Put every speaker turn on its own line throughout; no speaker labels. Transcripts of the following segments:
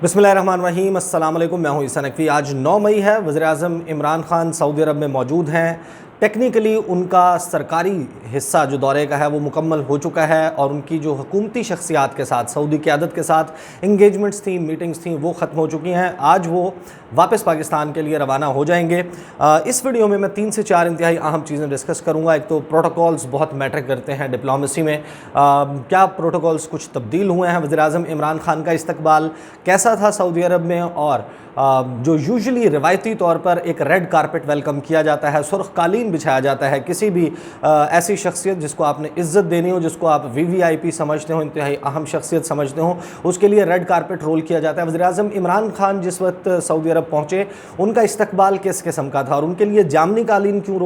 बिस्मिल्लाहिर्रहमानिर्रहीम, अस्सलाम वालेकुम। मैं हूं ईसा नकवी। आज 9 मई है। वज़ीर-ए-आज़म इमरान खान सऊदी अरब में मौजूद हैं। टेक्निकली उनका सरकारी हिस्सा जो दौरे का है वो मुकम्मल हो चुका है और उनकी जो हुकूमती शख्सियात के साथ, सऊदी क़यादत के साथ इंगेजमेंट्स थी, मीटिंग्स थी, वो ख़त्म हो चुकी हैं। आज वो वापस पाकिस्तान के लिए रवाना हो जाएंगे। इस वीडियो में मैं 3 से 4 इंतहाई अहम चीज़ें डिस्कस करूँगा। एक तो प्रोटोकॉल्स बहुत मैटर करते हैं डिप्लोमेसी में। क्या प्रोटोकॉल्स कुछ तब्दील हुए हैं? वज़ीर-ए-आज़म इमरान खान का इस्तकबाल कैसा था सऊदी अरब में? और जो यूजुअली रिवायती तौर पर एक रेड कारपेट वेलकम किया जाता है, सुर्ख कालीन बिछाया जाता है किसी भी ऐसी शख्सियत जिसको आपने इज़्ज़त देनी हो, जिसको आप वीवीआईपी समझते हो, इंतहाई अहम शख्सियत समझते हो, उसके लिए रेड कारपेट रोल किया जाता है। वज़ीर-ए-आज़म इमरान खान जिस वक्त सऊदी अरब पहुँचे, उनका इस्तकबाल किस किस्म का था और उनके लिए जामनी कालीन क्यों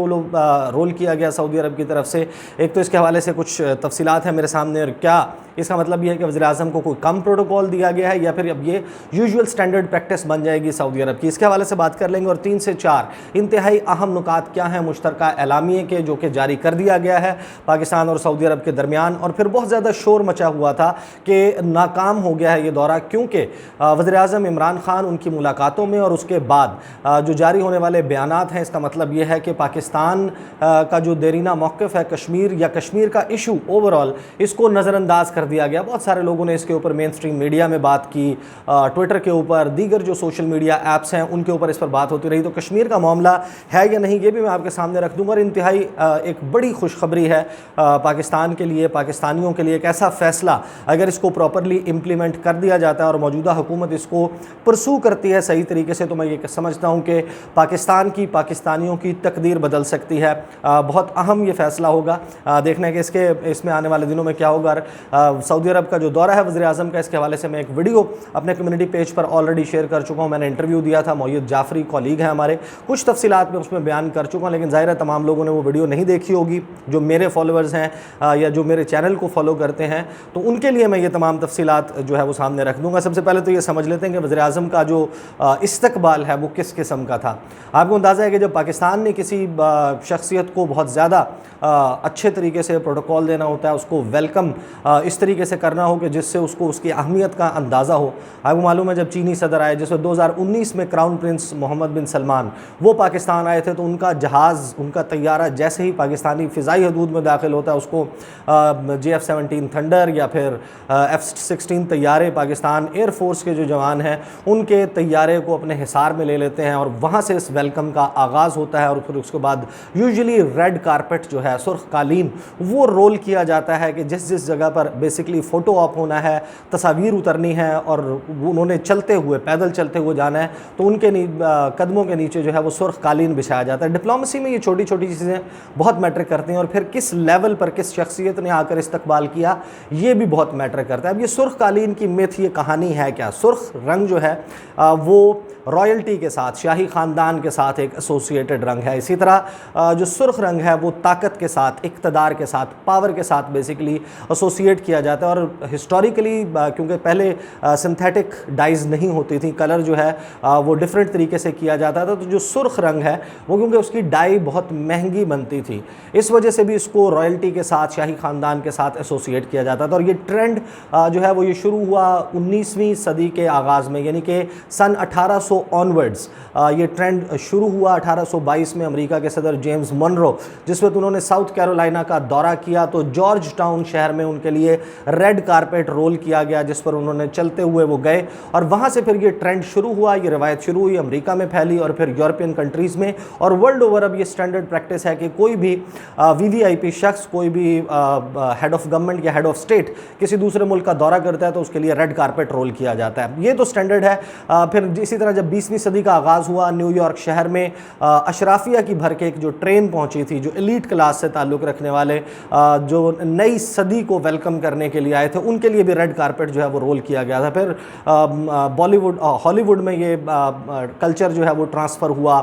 रोल किया गया सऊदी अरब की तरफ से? एक तो इसके हवाले से कुछ तफसीलात हैं मेरे सामने। और क्या इसका मतलब यह है कि वज़ीर-ए-आज़म को कोई कम प्रोटोकॉल दिया गया है या फिर अब ये यूजुअल स्टैंडर्ड प्रैक्टिस बन जाएगी सऊदी अरब की? इसके हवाले से बात कर लेंगे। और 3 से 4 इंतहाई अहम नुकात क्या हैं मुश्तरका एलामिये के, जो कि जारी कर दिया गया है पाकिस्तान और सऊदी अरब के दरमियान। और फिर बहुत ज़्यादा शोर मचा हुआ था कि नाकाम हो गया है ये दौरा, क्योंकि वज़ीर-ए-आज़म इमरान खान उनकी मुलाकातों में और उसके बाद जो जारी होने वाले बयानात हैं, इसका मतलब ये है कि पाकिस्तान का जो देरीना मौक़िफ़ है कश्मीर या कश्मीर का इशू ओवरऑल, इसको नज़रअंदाज कर दिया गया। बहुत सारे लोगों ने इसके ऊपर मेन स्ट्रीम मीडिया में बात की, ट्विटर के ऊपर, दीगर जो सोशल मीडिया ऐप्स हैं उनके ऊपर इस पर बात होती रही। तो कश्मीर का मामला है या नहीं, ये भी मैं आपके सामने रख दूँगा। और इंतहाई एक बड़ी खुशखबरी है पाकिस्तान के लिए, पाकिस्तानियों के लिए। एक ऐसा फ़ैसला अगर इसको प्रॉपरली इम्प्लीमेंट कर दिया जाता है और मौजूदा हुकूमत इसको परसू करती है सही तरीके से, तो मैं ये समझता हूँ कि पाकिस्तान की, पाकिस्तानियों की तकदीर बदल सकती है। बहुत अहम ये फ़ैसला होगा। देखना है कि इसमें आने वाले दिनों में क्या होगा। सऊदी अरब का जो दौरा है वज़ीर-ए-आज़म का, इसके हवाले से मैं एक वीडियो अपने कम्युनिटी पेज पर ऑलरेडी शेयर कर चुका हूँ। मैंने इंटरव्यू दिया था, मोयद जाफरी कॉलीग है हमारे, कुछ तफसीलात में उसमें बयान कर चुका हूँ। लेकिन ज़ाहिर है तमाम लोगों ने वो वीडियो नहीं देखी होगी जो मेरे फॉलोअर्स हैं या जो मेरे चैनल को फॉलो करते हैं, तो उनके लिए मैं ये तमाम तफसीलात जो है वो सामने रख दूँगा। सबसे पहले तो ये समझ लेते हैं कि वज़ीर-ए-आज़म का जो इस्तकबाल है वो किस किस्म का था। आपको अंदाज़ा है कि जब पाकिस्तान ने किसी शख्सियत को बहुत ज़्यादा अच्छे तरीके से प्रोटोकॉल देना होता है, उसको वेलकम इस तरीके से करना हो कि जिससे उसको उसकी अहमियत का अंदाज़ा हो। आपको मालूम है जब चीनी सदर आए, जैसे 2019 में क्राउन प्रिंस मोहम्मद बिन सलमान वो पाकिस्तान आए थे, तो उनका जहाज़, उनका तैयारा जैसे ही पाकिस्तानी फ़िज़ाई हदूद में दाखिल होता है, उसको JF-17 थंडर या फिर F-16 तैयारे पाकिस्तान एयरफोर्स के जो जवान हैं उनके तैयारे को अपने हिसार में ले लेते हैं और वहाँ से इस वेलकम का आगाज़ होता है। और फिर उसके बाद यूजुअली रेड कारपेट जो है, सुर्ख कालीन, वो रोल किया जाता है कि जिस जिस जगह पर बेसिकली फ़ोटो ऑप होना है, तस्वीर उतरनी है और उन्होंने चलते हुए, पैदल चलते हुए जाना है, तो उनके कदमों के नीचे जो है वो सुर्ख कालीन बिछाया जाता है। डिप्लोमेसी में ये छोटी छोटी चीज़ें बहुत मैटर करती हैं। और फिर किस लेवल पर किस शख्सियत ने आकर इस्तकबाल किया, ये भी बहुत मैटर करता है। अब ये सुर्ख कालीन की मिथ, ये कहानी है क्या? सुर्ख रंग जो है वो रॉयल्टी के साथ, शाही ख़ानदान के साथ एक एसोसिएटेड रंग है। इसी तरह जो सुर्ख रंग है वो ताकत के साथ, इक़्तिदार के साथ, पावर के साथ बेसिकली एसोसिएट किया जाता है। और हिस्टोरिकली क्योंकि पहले सिंथेटिक डाइज़ नहीं होती थी, कलर जो है वो डिफरेंट तरीके से किया जाता था, तो जो सुर्ख रंग है वो क्योंकि उसकी डाई बहुत महंगी बनती थी, इस वजह से भी इसको रॉयल्टी के साथ, शाही ख़ानदान के साथ एसोसिएट किया जाता था। और ये ट्रेंड जो है वो ये शुरू हुआ 19वीं सदी के आगाज़ में, यानी कि सन 1800 ऑनवर्ड्स ये ट्रेंड शुरू हुआ। 1822 में अमेरिका के सदर जेम्स मनरो जिस वक्त उन्होंने साउथ कैरोलिना का दौरा किया, तो जॉर्ज टाउन शहर में उनके लिए रेड कारपेट रोल किया गया, जिस पर उन्होंने चलते हुए वो गए। और वहाँ से फिर ये ट्रेंड शुरू हुआ, ये रवायत शुरू हुई, अमेरिका में फैली और फिर यूरोपियन कंट्रीज़ में, और वर्ल्ड ओवर अब ये स्टैंडर्ड प्रैक्टिस है कि कोई भी वीवीआईपी शख्स, कोई भी हेड ऑफ गवर्नमेंट या हेड ऑफ स्टेट किसी दूसरे मुल्क का दौरा करता है तो उसके लिए रेड कारपेट रोल किया जाता है। ये तो स्टैंडर्ड है। फिर इसी तरह जब 20वीं सदी का आगाज़ हुआ, न्यूयॉर्क शहर में अशराफिया की भर के एक जो ट्रेन पहुंची थी, जो एलीट क्लास से ताल्लुक़ रखने वाले जो नई सदी को वेलकम करने के लिए आए थे, उनके लिए भी रेड कारपेट जो है वो रोल किया गया था। फिर बॉलीवुड, हॉलीवुड में ये कल्चर जो है वो ट्रांसफ़र हुआ।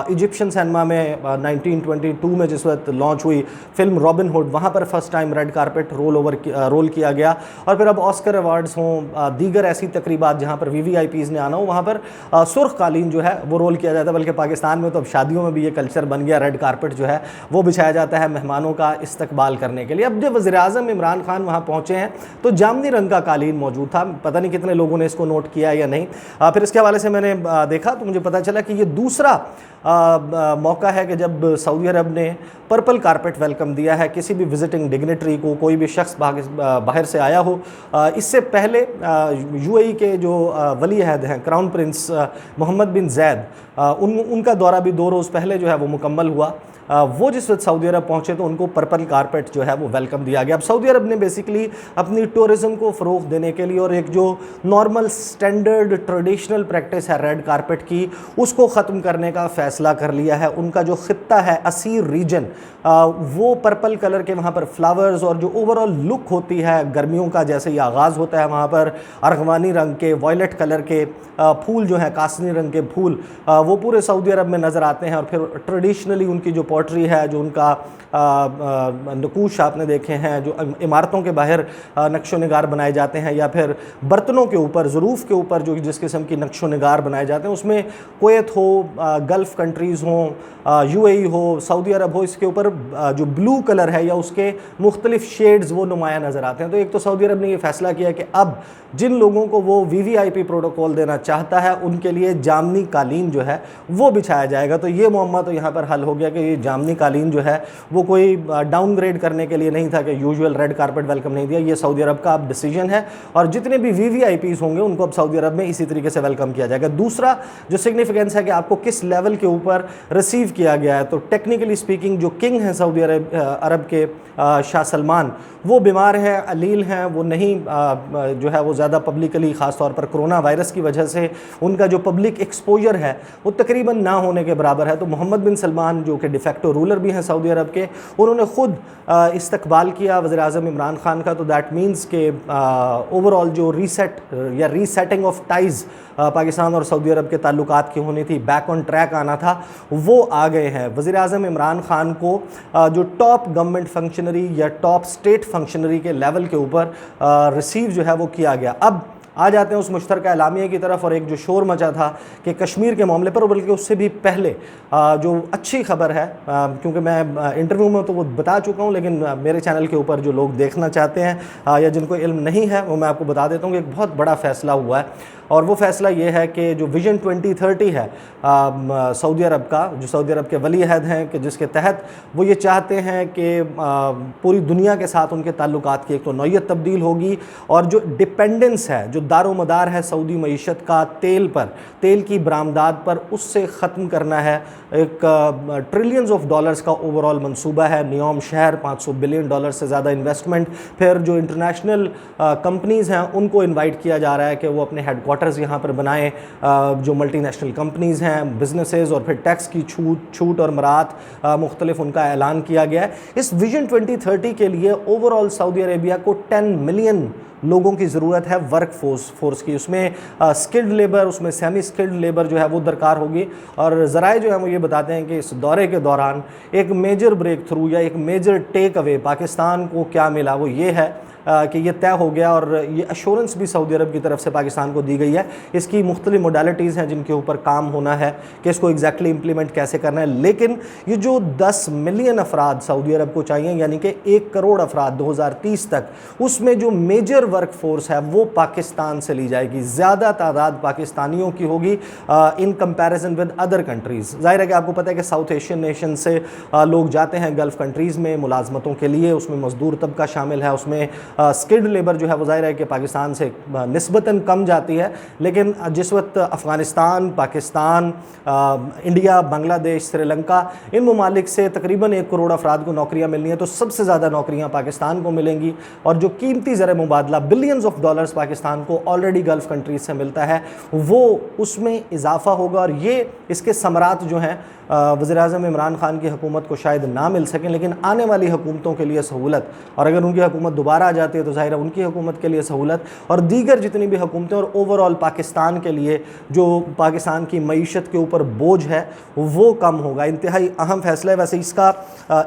इजिप्शियन सिनेमा में 1922 में जिस वक्त लॉन्च हुई फिल्म रॉबिन हुड, वहाँ पर first time red carpet roll किया गया। और फिर अब ऑस्कर अवार्ड्स हों, दीगर ऐसी तकरीबात जहाँ पर वीवीआईपीज़ ने आना हो, वहाँ पर सुर्ख कालीन जो है वो रोल किया जाता है। बल्कि पाकिस्तान में तो अब शादियों में भी ये कल्चर बन गया, रेड कारपेट जो है वो बिछाया जाता है मेहमानों का इस्तकबाल करने के लिए। अब जब वज़ीर-ए-आज़म इमरान खान वहाँ पहुंचे हैं तो जामनी रंग का कालीन मौजूद था। पता नहीं कितने लोगों ने इसको नोट किया या नहीं। फिर इसके हवाले से मैंने देखा तो मुझे पता चला कि ये दूसरा मौका है कि जब सऊदी अरब ने पर्पल कारपेट वेलकम दिया है किसी भी विजिटिंग डिग्नेटरी को, कोई भी शख्स बाहर से आया हो। इससे पहले यूएई के जो वली अहद हैं क्राउन प्रिंस मोहम्मद बिन जैद, उनका दौरा भी 2 रोज़ पहले जो है वो मुकम्मल हुआ। वो जिस वक्त सऊदी अरब पहुंचे तो उनको पर्पल कारपेट जो है वो वेलकम दिया गया। अब सऊदी अरब ने बेसिकली अपनी टूरिज़्म को फ़रोग़ देने के लिए और एक जो नॉर्मल स्टैंडर्ड ट्रेडिशनल प्रैक्टिस है रेड कारपेट की, उसको ख़त्म करने का फ़ैसला कर लिया है। उनका जो ख़ित्ता है असीर रीजन, वो पर्पल कलर के वहाँ पर फ्लावर्स और जो ओवरऑल लुक होती है गर्मियों का जैसे ही आगाज़ होता है वहाँ पर अर्गवानी रंग के, वॉयलेट कलर के फूल जो हैं, कासनी रंग के फूल, वो पूरे सऊदी अरब में नज़र आते हैं। और फिर ट्रेडिशनली उनकी जो पोट्री है, जो उनका नकूश आपने देखे हैं, जो इमारतों के बाहर नक्शो निगार बनाए जाते हैं या फिर बर्तनों के ऊपर, ज़रूफ़ के ऊपर जो जिस किस्म की नक्शो निगार बनाए जाते हैं, उसमें कुवैत हो, गल्फ़ कंट्रीज़ हों, यूएई हो, सऊदी अरब हो, इसके ऊपर जो ब्लू कलर है या उसके मुख्तलिफ शेड्स वो नुमाया नज़र आते हैं। तो एक तो सऊदी अरब ने ये फ़ैसला किया कि अब जिन लोगों को वो वीवीआईपी प्रोटोकॉल देना चाहता है उनके लिए जामनी कालीन जो है वो बिछाया जाएगा। तो ये मुअम्मा तो यहाँ पर हल हो गया कि ये जामनी कालीन जो है वो कोई डाउनग्रेड करने के लिए नहीं था कि यूजुअल रेड कारपेट वेलकम नहीं दिया। ये सऊदी अरब का अब डिसीजन है और जितने भी वीवीआईपीज़ होंगे उनको अब सऊदी अरब में इसी तरीके से वेलकम किया जाएगा। दूसरा जो सिग्निफिकेंस है कि आपको किस लेवल के ऊपर रिसीव किया गया है, तो टेक्निकली स्पीकिंग जो किंग हैं सऊदी अरब के शाह सलमान, वो बीमार हैं, अलील हैं, वो नहीं जो है वो ज़्यादा पब्लिकली ख़ास तौर पर कोरोना वायरस की वजह से उनका जो पब्लिक एक्सपोजर है वो तकरीबन ना होने के बराबर है। तो मोहम्मद बिन सलमान जो कि डिफेक्टो रूलर भी हैं सऊदी अरब के, उन्होंने ख़ुद इस्तकबाल किया वज़ीर-ए-आज़म इमरान खान का। तो दैट मीन्स के ओवरऑल जो रीसेट या रीसेटिंग ऑफ टाइज़ पाकिस्तान और सऊदी अरब के ताल्लुकात की होनी थी, बैक ऑन ट्रैक आना था, वो आ गए हैं। वज़ीर-ए-आज़म इमरान खान को जो टॉप गवर्नमेंट फंक्शनरी या टॉप स्टेट फंक्शनरी के लेवल के ऊपर रिसीव जो है वो किया गया। अब आ जाते हैं उस मुश्तरका एलामिया की तरफ। और एक जो शोर मचा था कि कश्मीर के मामले पर, बल्कि उससे भी पहले जो अच्छी खबर है, क्योंकि मैं इंटरव्यू में तो वो बता चुका हूँ, लेकिन मेरे चैनल के ऊपर जो लोग देखना चाहते हैं या जिनको इल्म नहीं है वो मैं आपको बता देता हूँ कि एक बहुत बड़ा फ़ैसला हुआ है। और वो फ़ैसला ये है कि जो विजन 2030 है सऊदी अरब का, जो सऊदी अरब के वली अहद हैं, कि जिसके तहत वो ये चाहते हैं कि पूरी दुनिया के साथ उनके ताल्लुकात की एक तो नौयत तब्दील होगी और जो डिपेंडेंस है, जो दारोमदार है सऊदी मईशत का तेल पर, तेल की बरामदात पर, उससे ख़त्म करना है। एक ट्रिलियंस ऑफ डॉलर्स का ओवरऑल मंसूबा है। नियोम शहर $500 बिलियन से ज़्यादा इन्वेस्टमेंट। फिर जो इंटरनेशनल कंपनीज़ हैं उनको इन्वाइट किया जा रहा है कि वो अपने हेडक्वार्टर्स यहाँ पर बनाएं, जो मल्टीनेशनल कंपनीज़ हैं, बिजनेसेस, और फिर टैक्स की छूट और मरात मुख्तलिफ उनका ऐलान किया गया है। इस विजन 2030 के लिए ओवरऑल सऊदी अरेबिया को 10 मिलियन लोगों की ज़रूरत है वर्क फोर्स की। उसमें स्किल्ड लेबर, उसमें सेमी स्किल्ड लेबर जो है वो दरकार होगी। और ज़राए जो है वो ये बताते हैं कि इस दौरे के दौरान एक मेजर ब्रेक थ्रू या एक मेजर टेक अवे पाकिस्तान को क्या मिला, वो ये है कि ये तय हो गया और ये अश्योरेंस भी सऊदी अरब की तरफ से पाकिस्तान को दी गई है। इसकी मुख्तलिफ मोडालिटीज़ हैं जिनके ऊपर काम होना है कि इसको एग्जैक्टली इम्प्लीमेंट कैसे करना है। लेकिन ये जो 10 मिलियन अफराद सऊदी अरब को चाहिए, यानी कि 1 करोड़ अफराद 2030 तक, उसमें जो मेजर वर्क फोर्स है वो पाकिस्तान से ली जाएगी। ज़्यादा तादाद पाकिस्तानियों की होगी in comparison with other countries. ज़ाहिर है कि आपको पता है कि साउथ एशियन नेशन से लोग जाते हैं गल्फ़ कंट्रीज़ में मुलाजमतों के लिए, उसमें मजदूर तबका शामिल है, उसमें स्किल्ड लेबर जो है वो ज़ाहिर है कि पाकिस्तान से निस्बतन कम जाती है। लेकिन जिस वक्त अफ़गानिस्तान, पाकिस्तान, इंडिया, बांग्लादेश, श्रीलंका, इन ममालिक से तकरीबन 1 करोड़ अफराद को नौकरियाँ मिलनी है, तो सबसे ज़्यादा नौकरियाँ पाकिस्तान को मिलेंगी। और जो कीमती ज़र मुबादला बिलियंस ऑफ डॉलर्स पाकिस्तान को ऑलरेडी गल्फ़ कंट्रीज से मिलता है, वो उसमें इजाफ़ा होगा। और ये इसके समरात जो हैं वज़ीर-ए-आज़म इमरान खान की हुकूमत को शायद ना मिल सकें, लेकिन आने वाली हुकूमतों के लिए सहूलत, और अगर उनकी हुकूमत दोबारा आ जाती है तो ज़ाहिर है उनकी हुकूमत के लिए सहूलत, और दीगर जितनी भी हुकूमतें और ओवरऑल पाकिस्तान के लिए जो पाकिस्तान की मईशत के ऊपर बोझ है वो कम होगा। इंतहाई अहम फैसला है। वैसे इसका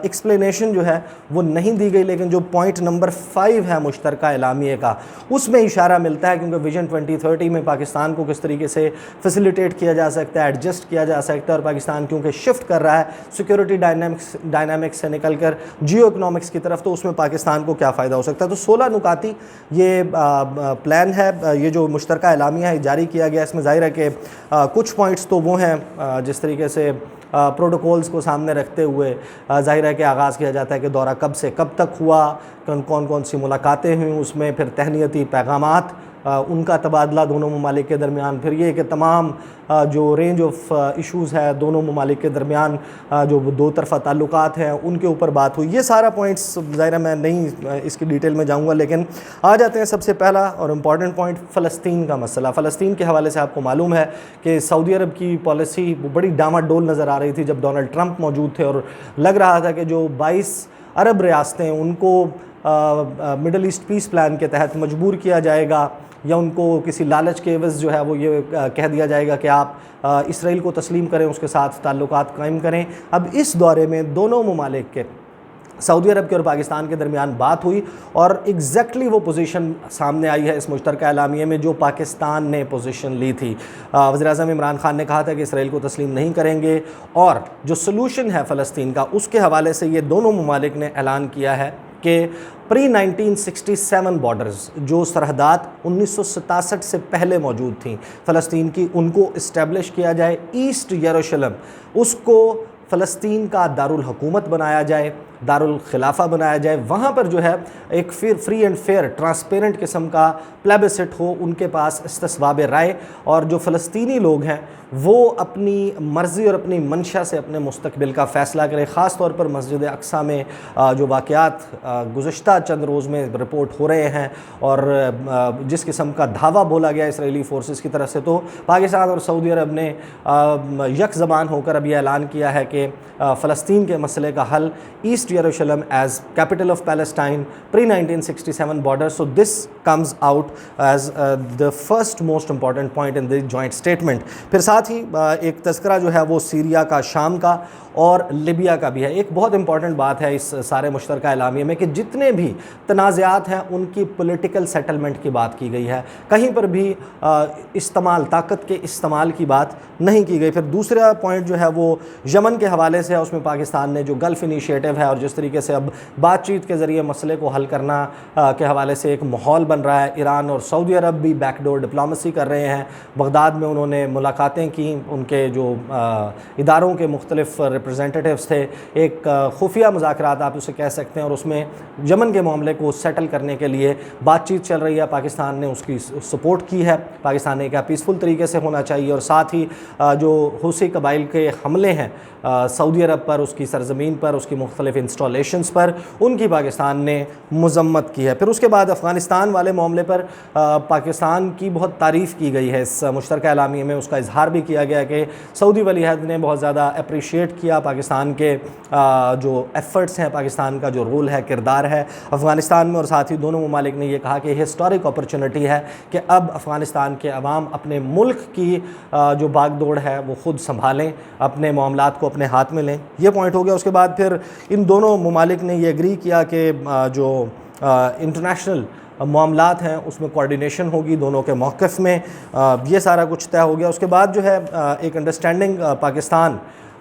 एक्सप्लेनेशन जो है वो नहीं दी गई, लेकिन जो पॉइंट नंबर 5 है मुश्तरका एलामिये का, उसमें इशारा मिलता है, क्योंकि विजन 2030 में पाकिस्तान को किस तरीके से फैसिलिटेट किया जा सकता है, एडजस्ट किया जा सकता है, और पाकिस्तान क्योंकि शिफ्ट कर रहा है सिक्योरिटी डायनामिक्स से निकलकर जियो इकोनॉमिक्स की तरफ, तो उसमें पाकिस्तान को क्या फ़ायदा हो सकता है। तो 16 नुकाती ये प्लान है, ये जो मुश्तरका एलामिया है जारी किया गया। इसमें ज़ाहिर है कि कुछ पॉइंट्स तो वो हैं जिस तरीके से प्रोटोकॉल्स को सामने रखते हुए ज़ाहिर है कि आगाज़ किया जाता है कि दौरा कब से कब तक हुआ, कौन कौन सी मुलाकातें हुई, उसमें फिर तहनीती पैगामात उनका तबादला दोनों ममालिक के दरमियान, फिर ये कि तमाम जो रेंज ऑफ इश्यूज़ है दोनों ममालिक के दरमियान जो दो तरफ़ा ताल्लुकात हैं उनके ऊपर बात हुई। ये सारा पॉइंट्स ज़ाहिर है मैं नहीं इसकी डिटेल में जाऊंगा, लेकिन आ जाते हैं सबसे पहला और इम्पॉर्टेंट पॉइंट फ़लस्तीन का मसला। फ़लस्तीन के हवाले से आपको मालूम है कि सऊदी अरब की पॉलिसी बड़ी डामाडोल नज़र आ रही थी जब डोनाल्ड ट्रंप मौजूद थे, और लग रहा था कि जो 22 अरब रियासतें उनको मिडल ईस्ट पीस प्लान के तहत मजबूर किया जाएगा या उनको किसी लालच के एवज़ जो है वो ये कह दिया जाएगा कि आप इसराइल को तस्लीम करें, उसके साथ ताल्लुकात कायम करें। अब इस दौरे में दोनों ममालिक के सऊदी अरब के और पाकिस्तान के दरमियान बात हुई और एग्जैक्टली वो पोजीशन सामने आई है इस मुश्तरका एलामिया में जो पाकिस्तान ने पोजीशन ली थी। वज़ीर-ए-आज़म इमरान खान ने कहा था कि इसराइल को तस्लीम नहीं करेंगे, और जो सलूशन है फ़लस्तीन का उसके हवाले से ये दोनों ममालिक ने ऐलान किया है कि प्री 1967 बॉर्डर्स जो सरहदात 1967 से पहले मौजूद थी फ़लस्तीन की, उनको इस्टेब्लिश किया जाए। ईस्ट यरूशलेम उसको फ़लस्तीन का दारुल हुकूमत बनाया जाए, दारुल खिलाफा बनाया जाए। वहाँ पर जो है एक फिर फ्री एंड फेयर ट्रांसपेरेंट किस्म का प्लेबिसिट हो, उनके पास इस्तिस्वाब राय, और जो फ़लस्तीनी लोग हैं वो अपनी मर्ज़ी और अपनी मंशा से अपने मुस्तकबिल का फ़ैसला करें। ख़ास तौर पर मस्जिद अक्सा में जो वाक़यात गुज़श्ता चंद रोज़ में रिपोर्ट हो रहे हैं और जिस किस्म का धावा बोला गया इसराइली फ़ोर्सेस की तरफ से, तो पाकिस्तान और सऊदी अरब ने यक ज़बान होकर अब यह ऐलान किया है कि फ़लस्तीन के मसले का हल ईस्ट यरूशलेम as capital of Palestine pre 1967 border. So this comes out as the first most important point in the joint statement. फिर साथ ही एक तज़किरा जो है वो सीरिया का, शाम का और लिबिया का भी है। एक बहुत इंपॉर्टेंट बात है इस सारे मुश्तरका एलामिया में कि जितने भी तनाज़ात हैं उनकी पॉलिटिकल सेटलमेंट की बात की गई है, कहीं पर भी इस्तेमाल, ताकत के इस्तेमाल की बात नहीं की गई। फिर दूसरा पॉइंट जो है वो यमन के हवाले से है, उसमें पाकिस्तान ने जो गल्फ़ इनिशिएटिव है और जिस तरीके से अब बातचीत के ज़रिए मसले को हल करना के हवाले से एक माहौल बन रहा है। ईरान और सऊदी अरब भी बैकडोर डिप्लोमेसी कर रहे हैं। बगदाद में उन्होंने मुलाकातें की, उनके जो इदारों के मुख्तलिफ रिप्रेजेंटेटिव्स थे, एक खुफिया मुज़ाकरात आप उसे कह सकते हैं, और उसमें यमन के मामले को सेटल करने के लिए बातचीत चल रही है। पाकिस्तान ने उसकी सपोर्ट की है। पाकिस्तान ने कहा पीसफुल तरीके से होना चाहिए, और साथ ही जो हुसी कबाइल के हमले हैं सऊदी अरब पर, उसकी सरजमीन पर, उसकी मुख्तलिफ इंस्टॉलेशंस पर, उनकी पाकिस्तान ने मजम्मत की है। फिर उसके बाद अफ़गानिस्तान वाले मामले पर पाकिस्तान की बहुत तारीफ़ की गई है इस मुश्तरका एलामिया में। उसका इजहार भी किया गया कि सऊदी वलीअहद ने बहुत ज़्यादा अप्रिशिएट किया पाकिस्तान के जो एफ़र्ट्स हैं, पाकिस्तान का जो रोल है, किरदार है अफ़गानिस्तान में, और साथ ही दोनों ममालिक ने यह कहा कि हिस्टोरिक अपॉर्चुनिटी है कि अब अफ़गानिस्तान के अवाम अपने मुल्क की जो बागदौड़ है वो ख़ुद संभालें, अपने मामलात को अपने हाथ में लें। ये पॉइंट हो गया। उसके बाद फिर इन दोनों ममालिक ने यह एग्री किया कि जो इंटरनेशनल मामलात हैं उसमें कोऑर्डिनेशन होगी दोनों के मौक़िफ़ में। ये सारा कुछ तय हो गया। उसके बाद जो है एक अंडरस्टैंडिंग पाकिस्तान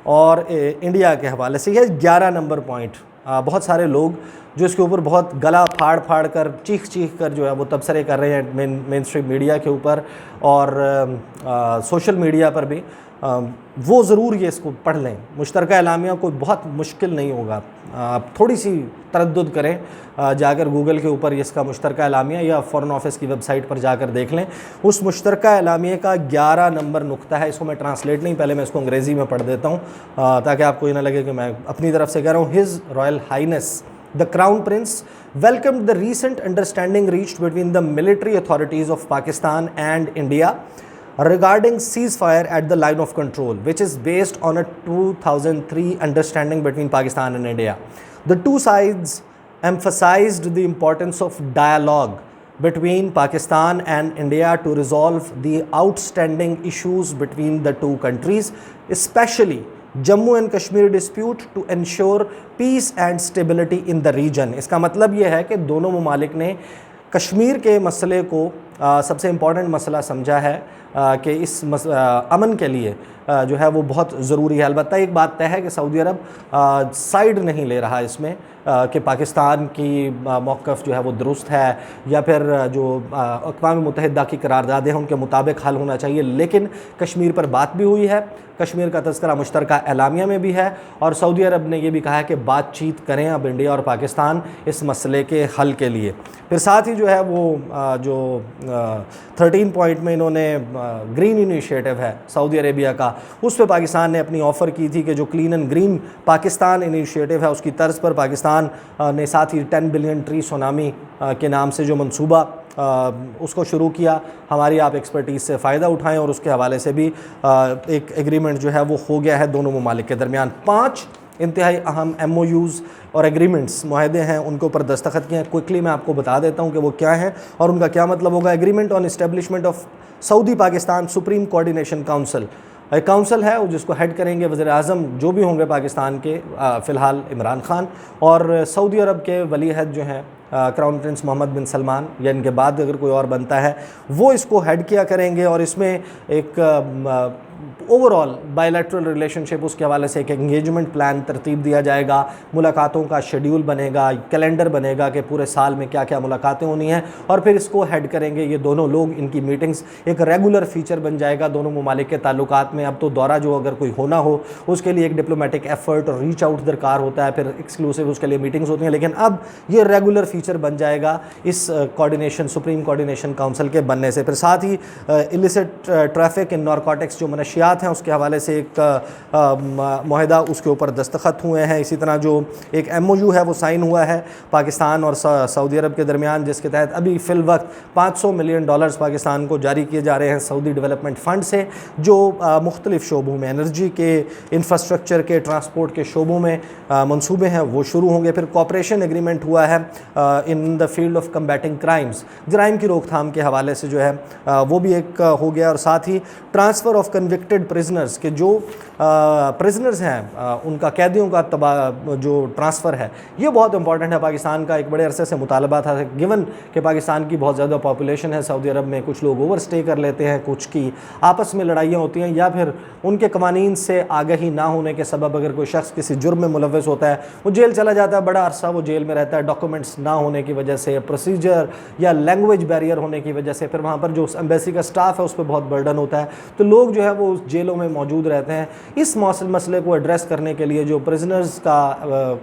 और इंडिया के हवाले से, यह 11 नंबर पॉइंट। बहुत सारे लोग जो इसके ऊपर बहुत गला फाड़ फाड़ कर, चीख कर जो है वो तबसरे कर रहे हैं मेन स्ट्रीम मीडिया के ऊपर और सोशल मीडिया पर भी, वो ज़रूर ये इसको पढ़ लें। मुश्तरका एलामिया कोई बहुत मुश्किल नहीं होगा, आप थोड़ी सी तरद्दुद करें, जाकर गूगल के ऊपर इसका मुश्तरका एलामिया या फ़ॉरेन ऑफिस की वेबसाइट पर जाकर देख लें। उस मुश्तरका एलामिया का 11 नंबर नुक्ता है। इसको मैं ट्रांसलेट नहीं, पहले मैं इसको अंग्रेज़ी में पढ़ देता हूँ ताकि आपको ये ना लगे कि मैं अपनी तरफ से कह रहा हूँ। His royal highness the crown prince welcomed the recent understanding reached between the military authorities of Pakistan and India regarding ceasefire at the line of control, which is based on a 2003 understanding between Pakistan and India. The two sides emphasized the importance of dialogue between Pakistan and India to resolve the outstanding issues between the two countries, especially Jammu and Kashmir dispute to ensure peace and stability in the region. इसका मतलब ये है कि दोनों ममालिक ने कश्मीर के मसले को सबसे इम्पॉर्टेंट मसला समझा है कि इस अमन के लिए जो है वो बहुत ज़रूरी है। अलबत्ता एक बात तय है कि सऊदी अरब साइड नहीं ले रहा इसमें कि पाकिस्तान की मौक़िफ़ जो है वो दुरुस्त है या फिर जो अक़वाम मुत्तहिदा की करारदादें हैं उनके मुताबिक हल होना चाहिए। लेकिन कश्मीर पर बात भी हुई है, कश्मीर का तज़किरा मुश्तरका एलामिया में भी है और सऊदी अरब ने यह भी कहा है कि बातचीत करें अब इंडिया और पाकिस्तान इस मसले के हल के लिए। फिर साथ ही जो है वो जो 13 पॉइंट में इन्होंने ग्रीन इनिशिएटिव है सऊदी अरेबिया का, उस पर पाकिस्तान ने अपनी ऑफ़र की थी कि जो clean and green Pakistan initiative है उसकी तर्ज पर पाकिस्तान ने साथ ही 10 बिलियन ट्री सुनामी के नाम से जो मंसूबा उसको शुरू किया। हमारी आप एक्सपर्टीज़ से फ़ायदा उठाएं और उसके हवाले से भी एक एग्रीमेंट जो है वो हो गया है दोनों ममालिक के दरमियान। 5 इंतहाई अहम MOUs और एग्रीमेंट्स मुआहदे हैं उनके ऊपर दस्तखत किए हैं। क्विकली मैं आपको बता देता हूं कि वो क्या हैं और उनका क्या मतलब होगा। Agreement on establishment of Saudi Pakistan supreme coordination council, एक काउंसिल है जिसको हेड करेंगे वज़ीर आज़म जो भी होंगे पाकिस्तान के, फ़िलहाल इमरान खान, और सऊदी अरब के वली अहद जो हैं क्राउन प्रिंस मोहम्मद बिन सलमान या इनके बाद अगर कोई और बनता है वो इसको हेड किया करेंगे। और इसमें एक ओवरऑल बायलैटरल रिलेशनशिप उसके हवाले से एक एंगेजमेंट प्लान तरतीब दिया जाएगा, मुलाकातों का शेड्यूल बनेगा, कैलेंडर बनेगा कि पूरे साल में क्या क्या मुलाकातें होनी हैं और फिर इसको हेड करेंगे ये दोनों लोग। इनकी मीटिंग्स एक रेगुलर फीचर बन जाएगा दोनों ममालिक के ताल्लुकात में। अब तो दौरा जो अगर कोई होना हो उसके लिए एक डिप्लोमेटिक एफर्ट और रीच आउट दरकार होता है, फिर एक्सक्लूसिव उसके लिए मीटिंग्स होती हैं, लेकिन अब ये रेगुलर फीचर बन जाएगा इस कोऑर्डिनेशन सुप्रीम कोऑर्डिनेशन काउंसिल के बनने से। फिर साथ ही इलिसिट ट्रैफिक इन नारकोटिक्स जो मनशियात हैं उसके हवाले से एक मुआहदा उसके ऊपर दस्तखत हुए हैं। इसी तरह जो एक MOU है वो साइन हुआ है पाकिस्तान और सऊदी अरब के दरमियान, जिसके तहत अभी फ़िल वक्त $500 मिलियन पाकिस्तान को जारी किए जा रहे हैं सऊदी डेवलपमेंट फ़ंड से, जो मुख्तलिफ़ शोबों में एनर्जी के, इंफ्रास्ट्रक्चर के, ट्रांसपोर्ट के शोबों में मंसूबे हैं वो शुरू होंगे। फिर कॉपरेशन एग्रीमेंट हुआ है in the field of combating crimes, जराइम की रोकथाम के हवाले से जो है वो भी एक हो गया। और साथ ही ट्रांसफ़र ऑफ कन्विक्टेड प्रिजनर्स के जो प्रिजनर्स हैं उनका कैदियों का जो ट्रांसफ़र है ये बहुत इंपॉर्टेंट है। पाकिस्तान का एक बड़े अरसे से मुतालबा था, गिवन कि पाकिस्तान की बहुत ज़्यादा पॉपुलेशन है सऊदी अरब में, कुछ लोग ओवर स्टे कर लेते हैं, कुछ की आपस में लड़ाइयाँ होती हैं या फिर उनके कवानीन से आगाही ना होने के सबब अगर कोई शख्स किसी जुर्म में मुलव्वस होता है वो जेल चला जाता है, बड़ा अरसा वो जेल में रहता है, डॉक्यूमेंट्स ना होने की वजह से, प्रोसीजर या लैंग्वेज बैरियर होने की वजह से, फिर वहाँ पर जो एम्बेसी का स्टाफ है उस पर बहुत बर्डन होता है, तो लोग जो है वो उस जेलों में मौजूद रहते हैं। इस मसले को एड्रेस करने के लिए जो प्रिजनर्स का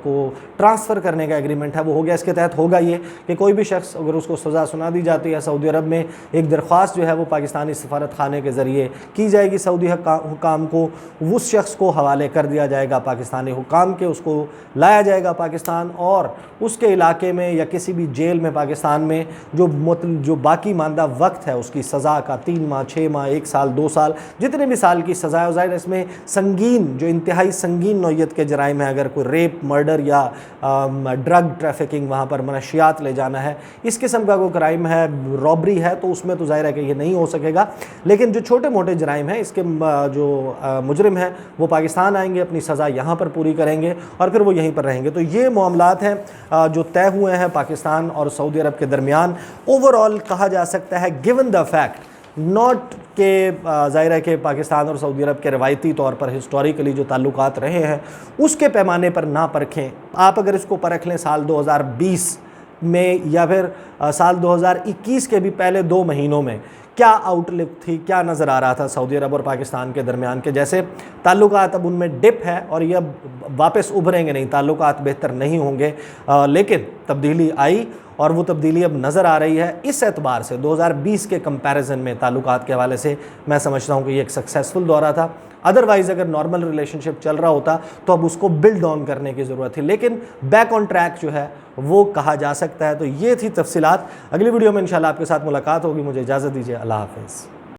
को ट्रांसफ़र करने का एग्रीमेंट है वो हो गया। इसके तहत होगा ये कि कोई भी शख्स अगर उसको सज़ा सुना दी जाती है सऊदी अरब में, एक दरख्वास्त जो है वो पाकिस्तानी सफारत खाने के ज़रिए की जाएगी सऊदी हुकाम को, उस शख्स को हवाले कर दिया जाएगा पाकिस्तानी हुकाम के, उसको लाया जाएगा पाकिस्तान और उसके इलाके में या किसी भी जेल में पाकिस्तान में जो बाकी मानदा वक्त है उसकी सज़ा का 3 माह, 6 माह, 1 साल, 2 साल, जितने भी साल की सज़ा है। ज़ाहिर इसमें संगीन जो इंतहाई संगीन नौइयत के जराइम है, अगर कोई रेप, मर्डर या ड्रग ट्रैफिकिंग, वहाँ पर मनशियात ले जाना है, इस किस्म का कोई क्राइम है, रॉबरी है, तो उसमें तो ज़ाहिर है कि ये नहीं हो सकेगा। लेकिन जो छोटे मोटे जराइम हैं इसके जो मुजरिम हैं वो पाकिस्तान आएंगे, अपनी सज़ा यहाँ पर पूरी करेंगे और फिर वो यहीं पर रहेंगे। तो ये मामलात हैं जो तय हुए हैं पाकिस्तान और सऊदी अरब के दरमियान। ओवरऑल कहा जा सकता है गिवन द फैक्ट नॉट के ज़ाहिर है कि पाकिस्तान और सऊदी अरब के रवायती तौर पर हिस्टोरिकली जो ताल्लुकात रहे हैं उसके पैमाने पर ना परखें। आप अगर इसको परख लें साल 2020 में या फिर साल 2021 के भी पहले 2 महीनों में क्या आउटलुक थी, क्या नज़र आ रहा था सऊदी अरब और पाकिस्तान के दरमियान के, जैसे ताल्लुकात अब उनमें डिप है और ये अब वापस उभरेंगे नहीं, ताल्लुकात बेहतर नहीं होंगे, लेकिन तब्दीली आई और वो तब्दीली अब नज़र आ रही है। इस एतबार से 2020 के कंपैरिजन में ताल्लुकात के हवाले से मैं समझता हूँ कि ये एक सक्सेसफुल दौरा था। अदरवाइज़ अगर नॉर्मल रिलेशनशिप चल रहा होता तो अब उसको बिल्ड ऑन करने की ज़रूरत थी, लेकिन बैक ऑन ट्रैक जो है वो कहा जा सकता है। तो ये थी तफसीलात। अगली वीडियो में इंशाल्लाह आपके साथ मुलाकात होगी। मुझे इजाज़त दीजिए। अल्लाह हाफ़िज़।